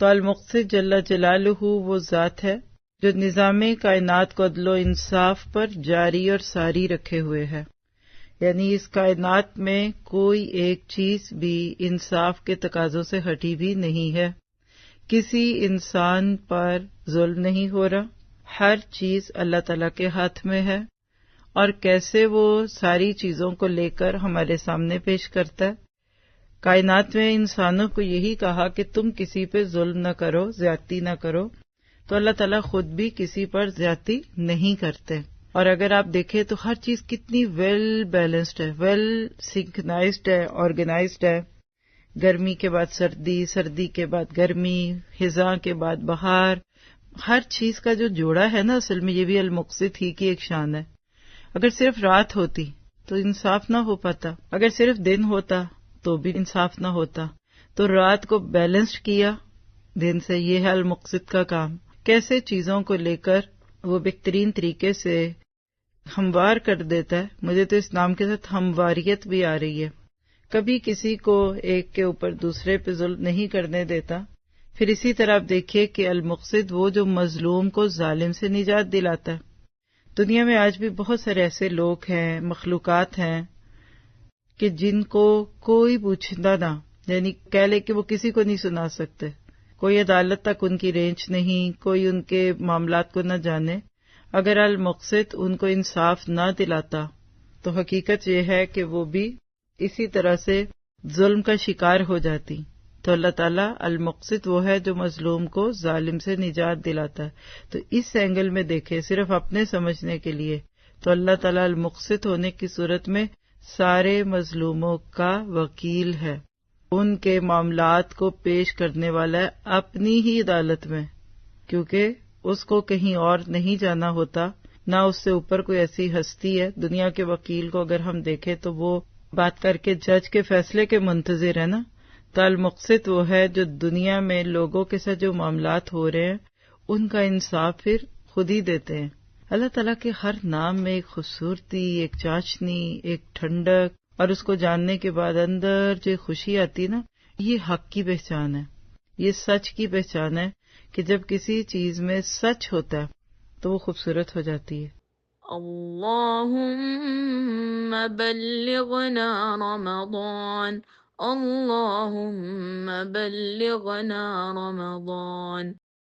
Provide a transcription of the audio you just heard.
تو المقصد جل جلالہ وہ ذات ہے جو نظام کائنات کو عدل و انصاف پر جاری اور ساری رکھے ہوئے ہے، یعنی اس کائنات میں کوئی ایک چیز بھی انصاف کے تقاضوں سے ہٹی بھی نہیں ہے، کسی انسان پر ظلم نہیں ہو رہا، ہر چیز اللہ تعالیٰ کے ہاتھ میں ہے، اور کیسے وہ ساری چیزوں کو لے کر ہمارے سامنے پیش کرتا ہے۔ کائنات میں انسانوں کو یہی کہا کہ تم کسی پہ ظلم نہ کرو، زیادتی نہ کرو، تو اللہ تعالیٰ خود بھی کسی پر زیادتی نہیں کرتے۔ اور اگر آپ دیکھیں تو ہر چیز کتنی ویل بیلنسڈ ہے، ویل سنکرونائزڈ ہے، آرگنائزڈ ہے۔ گرمی کے بعد سردی، سردی کے بعد گرمی، خزاں کے بعد بہار، ہر چیز کا جو جوڑا ہے نا، اصل میں یہ بھی المقسط ہی کی ایک شان ہے۔ اگر صرف رات ہوتی تو انصاف نہ ہو پاتا، اگر صرف دن ہوتا تو بھی انصاف نہ ہوتا، تو رات کو بیلنسڈ کیا دن سے، یہ ہے المقسط کا کام۔ کیسے چیزوں کو لے کر وہ بہترین طریقے سے ہموار کر دیتا ہے۔ مجھے تو اس نام کے ساتھ ہمواریت بھی آ رہی ہے، کبھی کسی کو ایک کے اوپر دوسرے پہ ظلم نہیں کرنے دیتا۔ پھر اسی طرح آپ دیکھیے کہ المقسط وہ جو مظلوم کو ظالم سے نجات دلاتا ہے۔ دنیا میں آج بھی بہت سارے ایسے لوگ ہیں، مخلوقات ہیں کہ جن کو کوئی پوچھتا نہ، یعنی کہہ لے کہ وہ کسی کو نہیں سنا سکتے، کوئی عدالت تک ان کی رینج نہیں، کوئی ان کے معاملات کو نہ جانے۔ اگر المقسط ان کو انصاف نہ دلاتا تو حقیقت یہ ہے کہ وہ بھی اسی طرح سے ظلم کا شکار ہو جاتی۔ تو اللہ تعالیٰ المقسط وہ ہے جو مظلوم کو ظالم سے نجات دلاتا ہے۔ تو اس اینگل میں دیکھیں، صرف اپنے سمجھنے کے لیے تو اللہ تعالیٰ المقسط ہونے کی صورت میں سارے مظلوموں کا وکیل ہے، ان کے معاملات کو پیش کرنے والا ہے اپنی ہی عدالت میں، کیونکہ اس کو کہیں اور نہیں جانا ہوتا، نہ اس سے اوپر کوئی ایسی ہستی ہے۔ دنیا کے وکیل کو اگر ہم دیکھیں تو وہ بات کر کے جج کے فیصلے کے منتظر ہے نا، تو المقسط وہ ہے جو دنیا میں لوگوں کے ساتھ جو معاملات ہو رہے ہیں ان کا انصاف پھر خود ہی دیتے ہیں۔ اللہ تعالیٰ کے ہر نام میں ایک خوبصورتی، ایک چاشنی، ایک ٹھنڈک، اور اس کو جاننے کے بعد اندر جو خوشی آتی نا، یہ حق کی پہچان ہے، یہ سچ کی پہچان ہے کہ جب کسی چیز میں سچ ہوتا ہے تو وہ خوبصورت ہو جاتی ہے۔ اللهم بلغنا رمضان، اللهم بلغنا رمضان۔